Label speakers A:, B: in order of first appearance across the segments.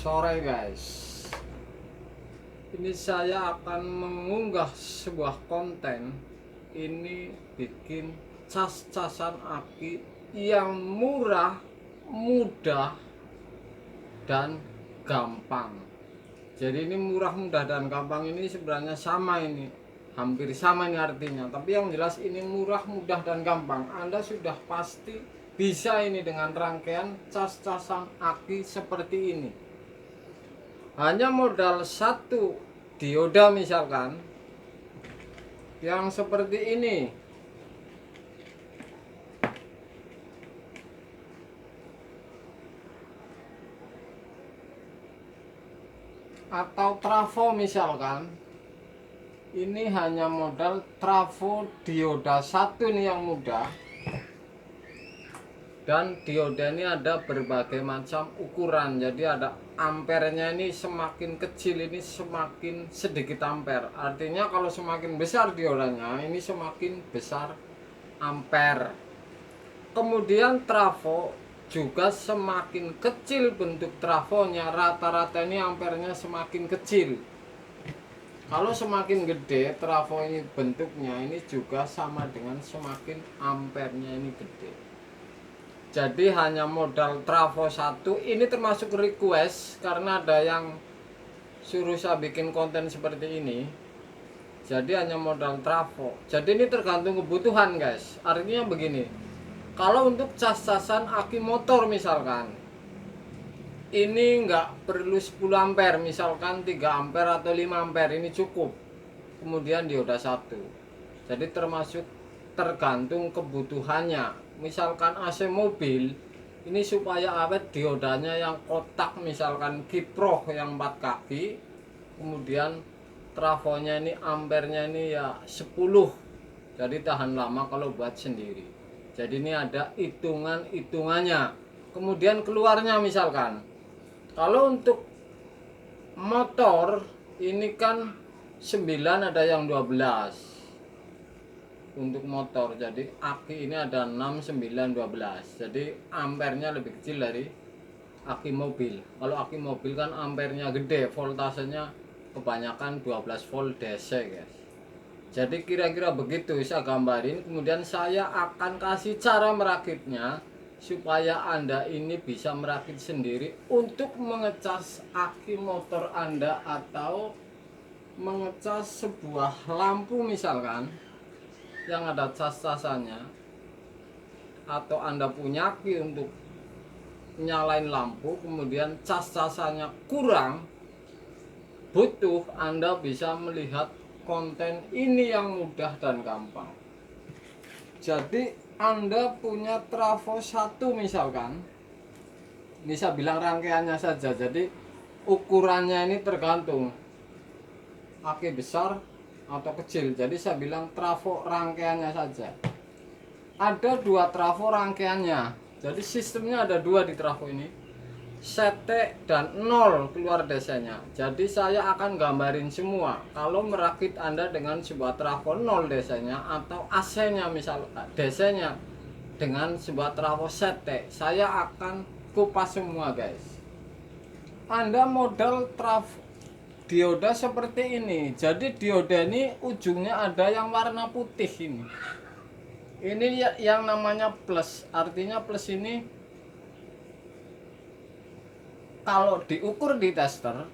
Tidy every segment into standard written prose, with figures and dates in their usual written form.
A: sore guys. Ini saya akan mengunggah sebuah konten. Ini bikin cas-casan aki yang murah, mudah, dan gampang. Jadi ini murah, mudah, dan gampang ini sebenarnya sama ini. Hampir sama ini artinya. Tapi yang jelas ini murah, mudah, dan gampang. Anda sudah pasti bisa ini dengan rangkaian cas-casan aki seperti ini. Hanya modal satu dioda misalkan yang seperti ini, atau trafo misalkan, ini hanya modal trafo dioda satu nih yang mudah. Dan dioda ini ada berbagai macam ukuran, jadi ada ampernya, ini semakin kecil ini semakin sedikit ampere. Artinya kalau semakin besar diodanya ini semakin besar ampere. Kemudian trafo juga semakin kecil bentuk trafonya, rata-rata ini ampernya semakin kecil. Kalau semakin gede trafo ini bentuknya, ini juga sama dengan semakin ampernya ini gede. Jadi hanya modal trafo satu. Ini termasuk request karena ada yang suruh saya bikin konten seperti ini. Jadi hanya modal trafo. Jadi ini tergantung kebutuhan guys. Artinya begini, kalau untuk cas-casan aki motor misalkan, ini nggak perlu 10 ampere, misalkan 3 ampere atau 5 ampere ini cukup. Kemudian dioda satu. Jadi termasuk tergantung kebutuhannya. Misalkan AC mobil, ini supaya awet diodanya yang kotak, misalkan kiproh yang 4 kaki. Kemudian trafonya ini ampernya ini ya 10. Jadi tahan lama kalau buat sendiri. Jadi ini ada hitungannya. Kemudian keluarnya misalkan, kalau untuk motor ini kan 9, ada yang 12 untuk motor. Jadi aki ini ada 6, 9, 12. Jadi ampernya lebih kecil dari aki mobil. Kalau aki mobil kan ampernya gede, voltasenya kebanyakan 12 volt DC guys. Jadi kira-kira begitu saya gambarin. Kemudian saya akan kasih cara merakitnya supaya Anda ini bisa merakit sendiri untuk mengecas aki motor Anda atau mengecas sebuah lampu misalkan yang ada cas-casannya, atau Anda punya aki untuk nyalain lampu kemudian cas-casannya kurang, butuh, Anda bisa melihat konten ini yang mudah dan gampang. Jadi Anda punya trafo satu misalkan, ini saya bilang rangkaiannya saja, jadi ukurannya ini tergantung aki besar atau kecil. Jadi saya bilang trafo rangkaiannya saja. Ada 2 trafo rangkaiannya. Jadi sistemnya ada 2 di trafo ini, sete dan 0 keluar DC-nya. Jadi saya akan gambarin semua. Kalau merakit Anda dengan sebuah trafo 0 DC-nya atau AC-nya, misal DC-nya dengan sebuah trafo sete, saya akan kupas semua guys. Anda modal trafo dioda seperti ini. Jadi dioda ini ujungnya ada yang warna putih ini. Ini yang namanya plus. Artinya plus ini kalau diukur di tester,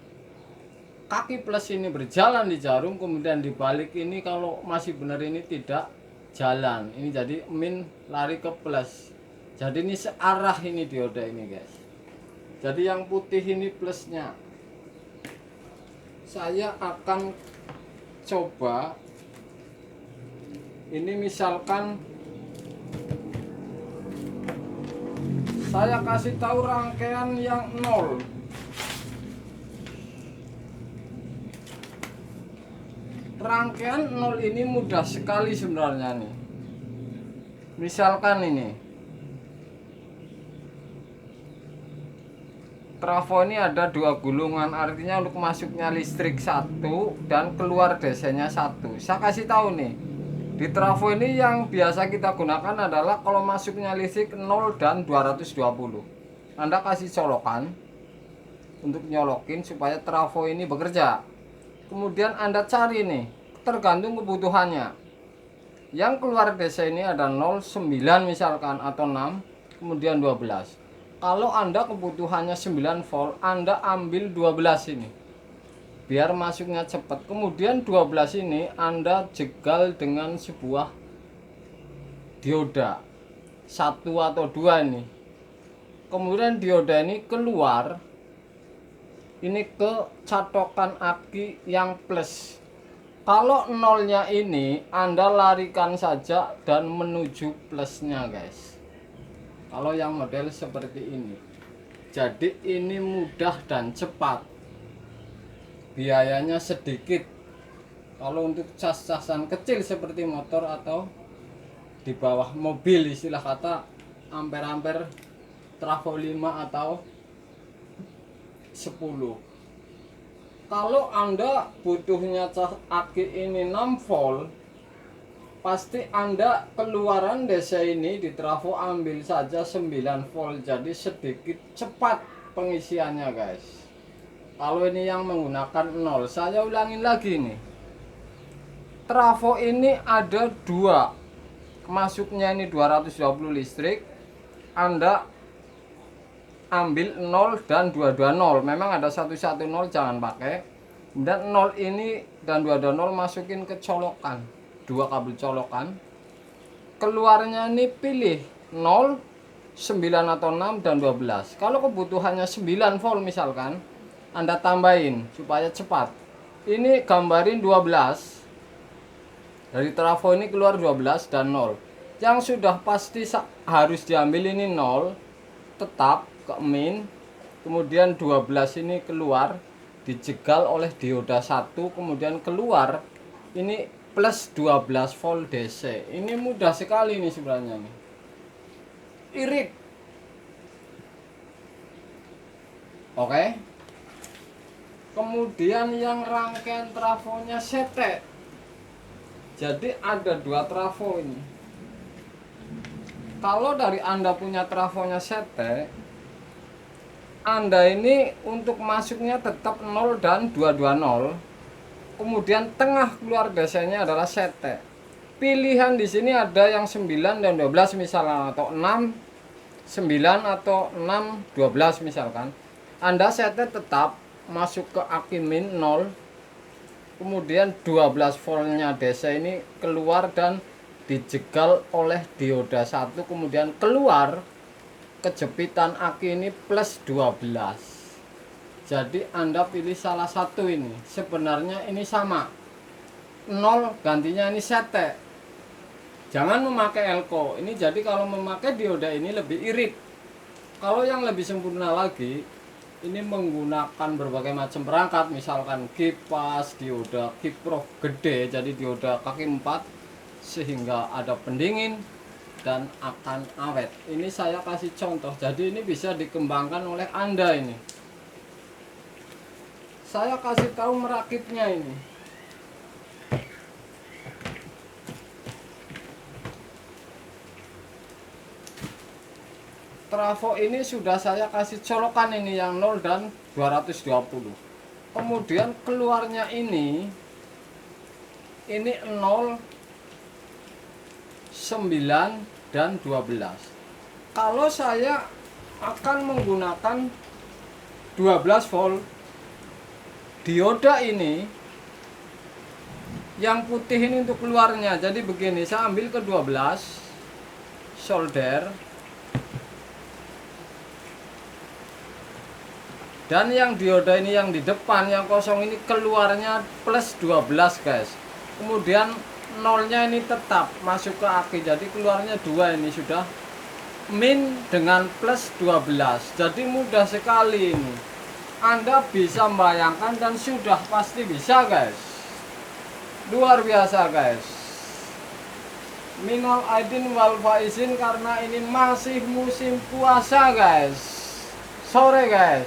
A: kaki plus ini berjalan di jarum, kemudian dibalik ini kalau masih benar ini tidak jalan. Ini jadi min lari ke plus. Jadi ini searah ini dioda ini guys. Jadi yang putih ini plusnya. Saya akan coba ini, misalkan saya kasih tahu rangkaian yang 0. Rangkaian 0 ini mudah sekali sebenarnya nih. Misalkan ini trafo ini ada 2 gulungan, artinya untuk masuknya listrik 1 dan keluar DC-nya 1. Saya kasih tahu nih, di trafo ini yang biasa kita gunakan adalah kalau masuknya listrik 0 dan 220. Anda kasih colokan, untuk nyolokin supaya trafo ini bekerja. Kemudian Anda cari nih, tergantung kebutuhannya. Yang keluar DC ini ada 0, 9 misalkan, atau 6, kemudian 12. Kalau Anda kebutuhannya 9 volt, Anda ambil 12 ini biar masuknya cepat. Kemudian 12 ini Anda jegal dengan sebuah dioda 1 atau 2 ini. Kemudian dioda ini keluar ini ke catokan aki yang plus. Kalau nolnya ini Anda larikan saja dan menuju plusnya guys. Kalau yang model seperti ini, jadi ini mudah dan cepat, biayanya sedikit. Kalau untuk cas-casan kecil seperti motor atau di bawah mobil, istilah kata ampere-ampere trafo 5 atau 10. Kalau Anda butuhnya cas aki ini 6 volt, pasti Anda keluaran DC ini di trafo ambil saja 9 volt, jadi sedikit cepat pengisiannya guys. Kalau ini yang menggunakan 0, saya ulangin lagi nih, trafo ini ada 2, masuknya ini 220 listrik, Anda ambil 0 dan 220. Memang ada 110, jangan pakai. Dan 0 ini dan 220 masukin ke colokan, 2 kabel colokan. Keluarnya ini pilih 0, 9 atau 6 dan 12. Kalau kebutuhannya 9 volt misalkan, Anda tambahin supaya cepat. Ini gambarin 12. Dari trafo ini keluar 12 dan 0. Yang sudah pasti harus diambil ini 0 tetap ke min, kemudian 12 ini keluar dijegal oleh dioda 1, kemudian keluar ini plus 12 volt DC. Ini mudah sekali nih sebenarnya nih, irit. Oke. Kemudian yang rangkaian trafonya sete, jadi ada 2 trafo ini. Kalau dari Anda punya trafonya sete, Anda ini untuk masuknya tetap 0 dan 220. Kemudian tengah keluar DC-nya adalah sete. Pilihan di sini ada yang 9 dan 12 misalnya, atau 6, 9 atau 6, 12 misalkan. Anda sete tetap masuk ke aki min 0. Kemudian 12 voltnya DC ini keluar dan dijegal oleh dioda 1, kemudian keluar kejepitan aki ini plus 12. Jadi Anda pilih salah satu ini. Sebenarnya ini sama, 0 gantinya ini sete. Jangan memakai elko ini, jadi kalau memakai dioda ini lebih irit. Kalau yang lebih sempurna lagi, ini menggunakan berbagai macam perangkat, misalkan kipas, dioda kiprof gede, jadi dioda kaki 4 sehingga ada pendingin dan akan awet. Ini saya kasih contoh, jadi ini bisa dikembangkan oleh Anda ini. Saya kasih tahu merakitnya ini. Trafo ini sudah saya kasih colokan ini yang 0 dan 220. Kemudian keluarnya ini 0, 9 dan 12. Kalau saya akan menggunakan 12 volt, dioda ini yang putih ini untuk keluarnya. Jadi begini, saya ambil ke 12, solder, dan yang dioda ini yang di depan yang kosong ini keluarnya plus 12 guys. Kemudian nolnya ini tetap masuk ke aki, jadi keluarnya 2, ini sudah min dengan plus 12. Jadi mudah sekali ini, Anda bisa membayangkan dan sudah pasti bisa guys. Luar biasa guys. Minal aidin wal faizin, karena ini masih musim puasa guys, sore guys.